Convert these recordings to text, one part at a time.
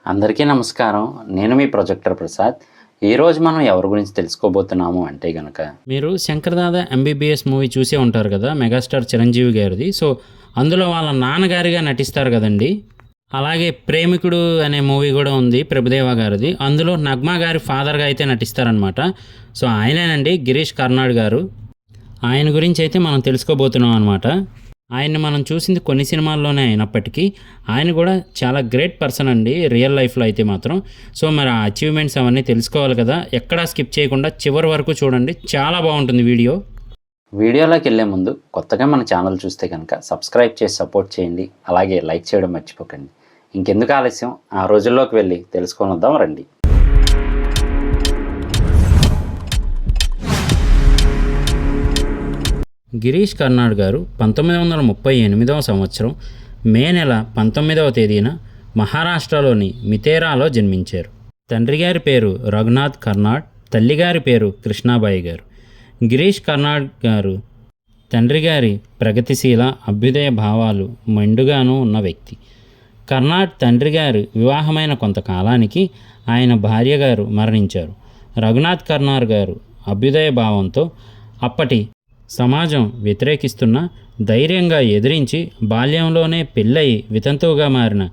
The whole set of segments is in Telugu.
అందరికీ నమస్కారం. నేను మీ ప్రొజెక్టర్ ప్రసాద్. ఈరోజు మనం ఎవరి గురించి తెలుసుకోబోతున్నాము అంటే గనక, మీరు 'శంకర్దాదా ఎంబీబీఎస్' మూవీ చూసే ఉంటారు కదా! మెగాస్టార్ చిరంజీవి గారిది. సో, అందులో వాళ్ళ నాన్నగారిగా నటిస్తారు కదండీ! అలాగే 'ప్రేమికుడు' అనే మూవీ కూడా ఉంది ప్రభుదేవా గారిది. అందులో నగ్మా గారి ఫాదర్‌గా అయితే నటిస్తారనమాట. సో, ఆయనేనండి గిరీష్ కర్నాడ్ గారు. ఆయన గురించి అయితే మనం తెలుసుకోబోతున్నాం అనమాట. ఆయన్ని మనం చూసింది కొన్ని సినిమాల్లోనే అయినప్పటికీ ఆయన కూడా చాలా గ్రేట్ పర్సన్ అండి రియల్ లైఫ్లో అయితే మాత్రం. సో మరి ఆ అచీవ్మెంట్స్ అవన్నీ తెలుసుకోవాలి కదా, ఎక్కడా స్కిప్ చేయకుండా చివరి వరకు చూడండి, చాలా బాగుంటుంది వీడియో. వీడియోలోకి వెళ్ళే ముందు కొత్తగా మన ఛానల్ చూస్తే కనుక సబ్స్క్రైబ్ చేసి సపోర్ట్ చేయండి. అలాగే లైక్ చేయడం మర్చిపోకండి. ఇంకెందుకు ఆలస్యం, ఆ రోజుల్లోకి వెళ్ళి తెలుసుకొని వద్దాం రండి. గిరీష్ కర్నాడ్ గారు 1938వ సంవత్సరం మే నెల 19వ తేదీన మహారాష్ట్రలోని మితేరాలో జన్మించారు. తండ్రి గారి పేరు రఘునాథ్ కర్నాడ్, తల్లిగారి పేరు కృష్ణాబాయి గారు. గిరీష్ కర్నాడ్ గారు తండ్రి గారి ప్రగతిశీల అభ్యుదయ భావాలు మెండుగాను ఉన్న వ్యక్తి. కర్నాడ్ తండ్రి గారు వివాహమైన కొంతకాలానికి ఆయన భార్య గారు మరణించారు. రఘునాథ్ కర్నాడ్ గారు అభ్యుదయ భావంతో అప్పటి సమాజం వ్యతిరేకిస్తున్న ధైర్యంగా ఎదిరించి బాల్యంలోనే పెళ్ళయి వితంతువుగా మారిన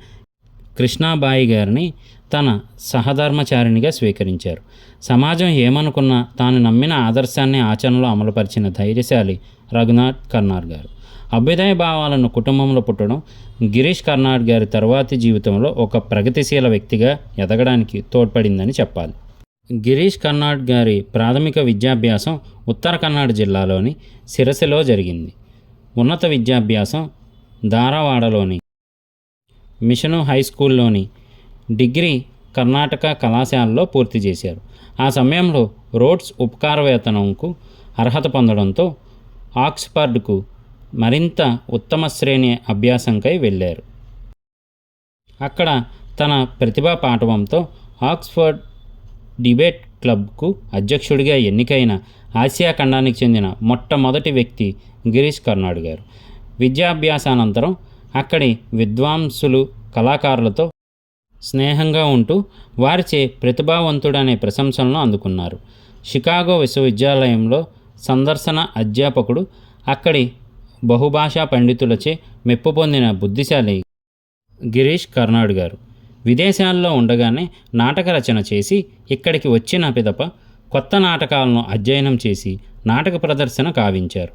కృష్ణాబాయి గారిని తన సహధర్మచారిణిగా స్వీకరించారు. సమాజం ఏమనుకున్నా తాను నమ్మిన ఆదర్శాన్ని ఆచరణలో అమలుపరిచిన ధైర్యశాలి రఘునాథ్ కర్నాడ్ గారు. అభ్యుదయ భావాలను కుటుంబంలో పుట్టడం గిరీష్ కర్నాడ్ గారి తరువాతి జీవితంలో ఒక ప్రగతిశీల వ్యక్తిగా ఎదగడానికి తోడ్పడిందని చెప్పాలి. గిరీష్ కర్నాడ్ గారి ప్రాథమిక విద్యాభ్యాసం ఉత్తర కన్నడ జిల్లాలోని సిరసిలో జరిగింది. ఉన్నత విద్యాభ్యాసం ధారవాడలోని మిషను హై స్కూల్లోని డిగ్రీ కర్ణాటక కళాశాలలో పూర్తి చేశారు. ఆ సమయంలో రోడ్స్ ఉపకార వేతనంకు అర్హత పొందడంతో ఆక్స్ఫర్డ్కు మరింత ఉత్తమ శ్రేణి అభ్యాసంకై వెళ్ళారు. అక్కడ తన ప్రతిభా పాఠవంతో ఆక్స్ఫర్డ్ డిబేట్ క్లబ్కు అధ్యక్షుడిగా ఎన్నికైన ఆసియా ఖండానికి చెందిన మొట్టమొదటి వ్యక్తి గిరీష్ కర్నాడ్ గారు. విద్యాభ్యాసానంతరం అక్కడి విద్వాంసులు కళాకారులతో స్నేహంగా ఉంటూ వారిచే ప్రతిభావంతుడనే ప్రశంసలను అందుకున్నారు. షికాగో విశ్వవిద్యాలయంలో సందర్శన అధ్యాపకుడు, అక్కడి బహుభాషా పండితులచే మెప్పు పొందిన బుద్ధిశాలి గిరీష్ కర్నాడ్ గారు. విదేశాల్లో ఉండగానే నాటక రచన చేసి ఇక్కడికి వచ్చిన పిదప కొత్త నాటకాలను అధ్యయనం చేసి నాటక ప్రదర్శన కావించారు.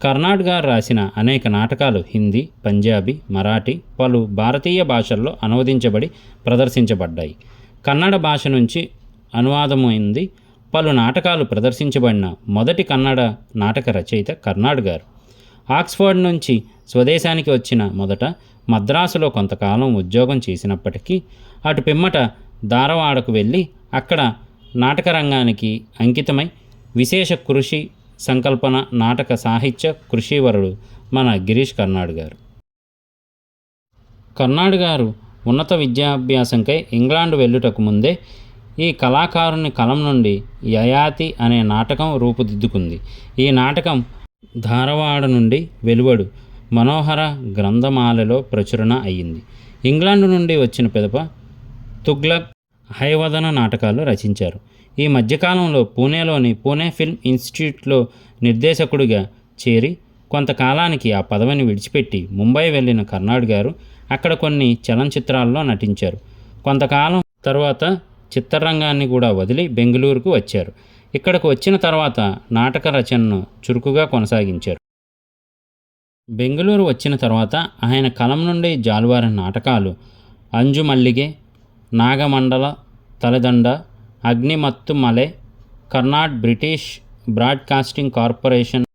కర్నాడ్ గారు రాసిన అనేక నాటకాలు హిందీ, పంజాబీ, మరాఠీ, పలు భారతీయ భాషల్లో అనువదించబడి ప్రదర్శించబడ్డాయి. కన్నడ భాష నుంచి అనువాదమైంది. పలు నాటకాలు ప్రదర్శించబడిన మొదటి కన్నడ నాటక రచయిత కర్నాడ్ గారు. ఆక్స్ఫర్డ్ నుంచి స్వదేశానికి వచ్చిన మొదట మద్రాసులో కొంతకాలం ఉద్యోగం చేసినప్పటికీ అటు పిమ్మట ధారవాడకు వెళ్ళి అక్కడ నాటక రంగానికి అంకితమై విశేష కృషి సంకల్పన నాటక సాహిత్య కృషివరుడు మన గిరీష్ కర్నాడ్ గారు. కర్నాడ్ గారు ఉన్నత విద్యాభ్యాసంకై ఇంగ్లాండ్ వెళ్ళుటకు ముందే ఈ కళాకారుని కలం నుండి యయాతి అనే నాటకం రూపుదిద్దుకుంది. ఈ నాటకం ధారవాడ నుండి వెలువడు మనోహర గ్రంథమాలలో ప్రచురణ అయ్యింది. ఇంగ్లాండ్ నుండి వచ్చిన పిదప తుగ్లక్, హైవదన నాటకాలు రచించారు. ఈ మధ్యకాలంలో పూణేలోని పూణే ఫిల్మ్ ఇన్స్టిట్యూట్లో నిర్దేశకుడిగా చేరి కొంతకాలానికి ఆ పదవిని విడిచిపెట్టి ముంబై వెళ్ళిన కర్నాడ్ గారు అక్కడ కొన్ని చలనచిత్రాల్లో నటించారు. కొంతకాలం తర్వాత చిత్రరంగాన్ని కూడా వదిలి బెంగళూరుకు వచ్చారు. ఇక్కడకు వచ్చిన తర్వాత నాటక రచనను చురుకుగా కొనసాగించారు. బెంగళూరు వచ్చిన తర్వాత ఆయన కలం నుండి జాలువారిన నాటకాలు Anju Mallige, Nagamandala Taledanda, Agnimattu Male. Karnad British Broadcasting Corporation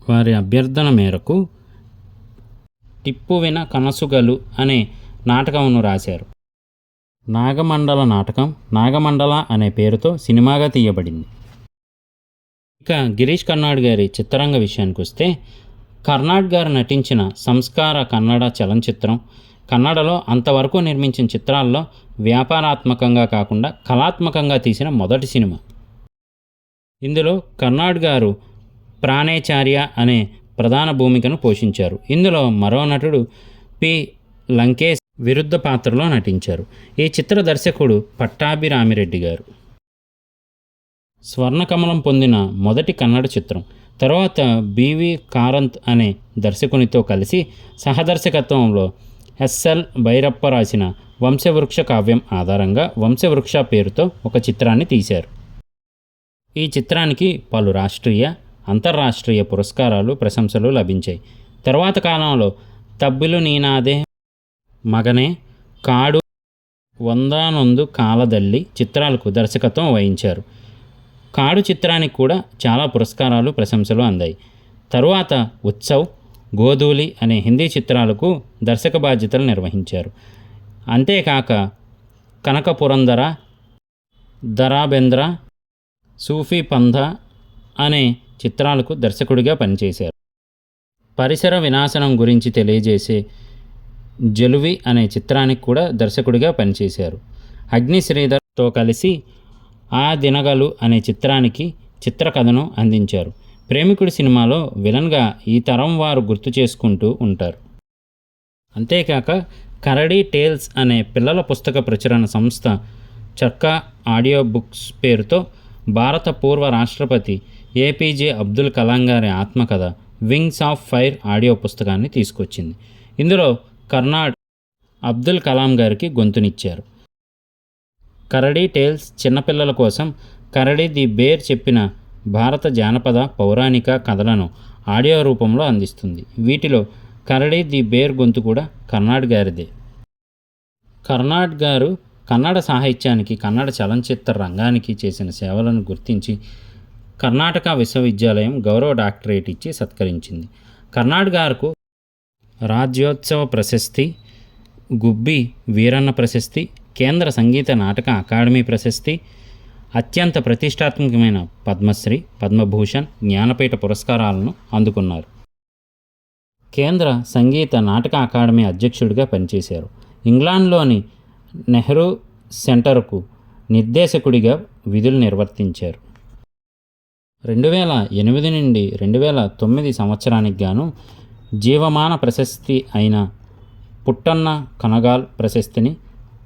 వారి అభ్యర్థన మేరకు టిప్పు విన కనసుగలు అనే నాటకమును రాశారు. నాగమండల నాటకం నాగమండల అనే పేరుతో సినిమాగా తీయబడింది. ఇక గిరీష్ కర్నాడ్ గారి చిత్రరంగ విషయానికి వస్తే, కర్నాడ్ గారు నటించిన సంస్కార కన్నడ చలనచిత్రం కన్నడలో అంతవరకు నిర్మించిన చిత్రాల్లో వ్యాపారాత్మకంగా కాకుండా కళాత్మకంగా తీసిన మొదటి సినిమా. ఇందులో కర్నాడ్ గారు ప్రాణేచార్య అనే ప్రధాన భూమికను పోషించారు. ఇందులో మరో నటుడు పి లంకేష్ విరుద్ధ పాత్రలో నటించారు. ఈ చిత్ర దర్శకుడు పట్టాభిరామిరెడ్డి గారు. స్వర్ణకమలం పొందిన మొదటి కన్నడ చిత్రం. తర్వాత బివి కారంత్ అనే దర్శకునితో కలిసి సహదర్శకత్వంలో ఎస్ఎల్ భైరప్ప రాసిన వంశవృక్ష కావ్యం ఆధారంగా వంశవృక్ష పేరుతో ఒక చిత్రాన్ని తీశారు. ఈ చిత్రానికి పలు రాష్ట్రీయ, అంతర్రాష్ట్రీయ పురస్కారాలు, ప్రశంసలు లభించాయి. తర్వాత కాలంలో తబ్బిలు నీనాదే, మగనే, కాడు, వందానొందు కాలదల్లి చిత్రాలకు దర్శకత్వం వహించారు. కాడు చిత్రానికి కూడా చాలా పురస్కారాలు, ప్రశంసలు అందాయి. తరువాత ఉత్సవ్, గోధూలి అనే హిందీ చిత్రాలకు దర్శక బాధ్యతలు నిర్వహించారు. అంతేకాక కనక పురందర, దరాబేంద్ర, సూఫీ పంధ అనే చిత్రాలకు దర్శకుడిగా పనిచేశారు. పరిసర వినాశనం గురించి తెలియజేసే జలువి అనే చిత్రానికి కూడా దర్శకుడిగా పనిచేశారు. అగ్ని శ్రీధర్తో కలిసి ఆ దినగలు అనే చిత్రానికి చిత్రకథను అందించారు. ప్రేమికుడి సినిమాలో విలన్గా ఈ తరం వారు గుర్తు చేసుకుంటూ ఉంటారు. అంతేకాక కరడీ టేల్స్ అనే పిల్లల పుస్తక ప్రచురణ సంస్థ చర్కా ఆడియో బుక్స్ పేరుతో భారత పూర్వ రాష్ట్రపతి ఏపీజే అబ్దుల్ కలాం గారి ఆత్మకథ వింగ్స్ ఆఫ్ ఫైర్ ఆడియో పుస్తకాన్ని తీసుకొచ్చింది. ఇందులో కర్నాడ్ అబ్దుల్ కలాం గారికి గొంతునిచ్చారు. కరడీ టేల్స్ చిన్నపిల్లల కోసం కరడీ ది బేర్ చెప్పిన భారత జానపద పౌరాణిక కథలను ఆడియో రూపంలో అందిస్తుంది. వీటిలో కరడీ ది బేర్ గొంతు కూడా కర్నాడ్ గారిదే. కర్నాడ్ గారు కన్నడ సాహిత్యానికి, కన్నడ చలనచిత్ర రంగానికి చేసిన సేవలను గుర్తించి కర్ణాటక విశ్వవిద్యాలయం గౌరవ డాక్టరేట్ ఇచ్చి సత్కరించింది. కర్నాడ్ గారుకు రాజ్యోత్సవ ప్రశస్తి, గుబ్బి వీరన్న ప్రశస్తి, కేంద్ర సంగీత నాటక అకాడమీ ప్రశస్తి, అత్యంత ప్రతిష్టాత్మకమైన పద్మశ్రీ, పద్మభూషణ్, జ్ఞానపీఠ పురస్కారాలను అందుకున్నారు. కేంద్ర సంగీత నాటక అకాడమీ అధ్యక్షుడిగా పనిచేశారు. ఇంగ్లాండ్లోని నెహ్రూ సెంటర్కు నిర్దేశకుడిగా విధులు నిర్వర్తించారు. 2008 నుండి 2009 సంవత్సరానికి గాను జీవమాన ప్రశస్తి అయిన పుట్టన్న కనగాల్ ప్రశస్తిని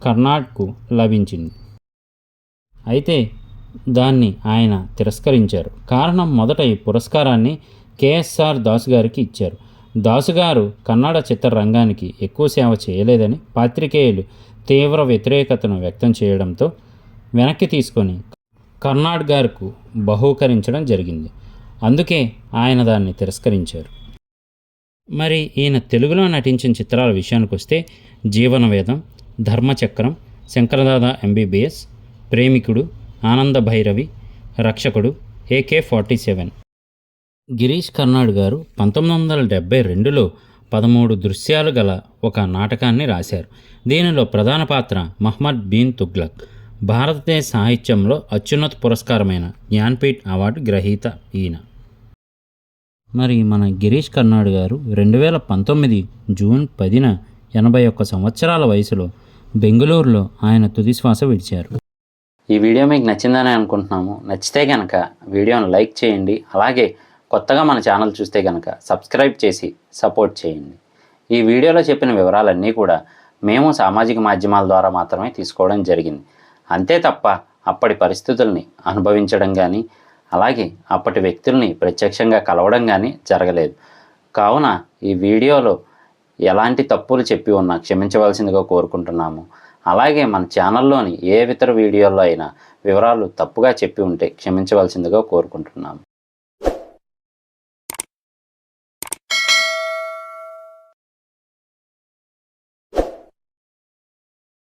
కర్నాడ్కు లభించింది. అయితే దాన్ని ఆయన తిరస్కరించారు. కారణం, మొదట ఈ పురస్కారాన్ని కేఎస్ఆర్ దాసు గారికి ఇచ్చారు. దాసు గారు కన్నడ చిత్రరంగానికి ఎక్కువ సేవ చేయలేదని పాత్రికేయులు తీవ్ర వ్యతిరేకతను వ్యక్తం చేయడంతో వెనక్కి తీసుకొని కర్నాడ్ గారికి బహూకరించడం జరిగింది. అందుకే ఆయన దాన్ని తిరస్కరించారు. మరి ఈయన తెలుగులో నటించిన చిత్రాల విషయానికి వస్తే జీవనవేదం, ధర్మచక్రం, శంకరదాదా ఎంబీబీఎస్, ప్రేమికుడు, ఆనంద భైరవి, రక్షకుడు, AK-47. గిరీష్ కర్నాడ్ గారు 1972లో 13 దృశ్యాలు గల ఒక నాటకాన్ని రాశారు. దీనిలో ప్రధాన పాత్ర మహ్మద్ బిన్ తుగ్లక్. భారతదేశ సాహిత్యంలో అత్యున్నత పురస్కారమైన జ్ఞాన్పీఠ్ అవార్డు గ్రహీత ఈయన. మరి మన గిరీష్ కర్నాడ్ గారు 2019 జూన్ 10న 81 సంవత్సరాల వయసులో బెంగళూరులో ఆయన తుదిశ్వాస విడిచారు. ఈ వీడియో మీకు నచ్చిందని అనుకుంటున్నాము. నచ్చితే కనుక వీడియోను లైక్ చేయండి. అలాగే కొత్తగా మన ఛానల్ చూస్తే కనుక సబ్స్క్రైబ్ చేసి సపోర్ట్ చేయండి. ఈ వీడియోలో చెప్పిన వివరాలన్నీ కూడా మేము సామాజిక మాధ్యమాల ద్వారా మాత్రమే తీసుకోవడం జరిగింది. అంతే తప్ప అప్పటి పరిస్థితుల్ని అనుభవించడం కానీ, అలాగే అప్పటి వ్యక్తుల్ని ప్రత్యక్షంగా కలవడం కానీ జరగలేదు. కావున ఈ వీడియోలో ఎలాంటి తప్పులు చెప్పి ఉన్నా క్షమించవలసిందిగా కోరుకుంటున్నాము. అలాగే మన ఛానల్లోని ఏ ఇతర వీడియోల్లో అయినా వివరాలు తప్పుగా చెప్పి ఉంటే క్షమించవలసిందిగా కోరుకుంటున్నాము.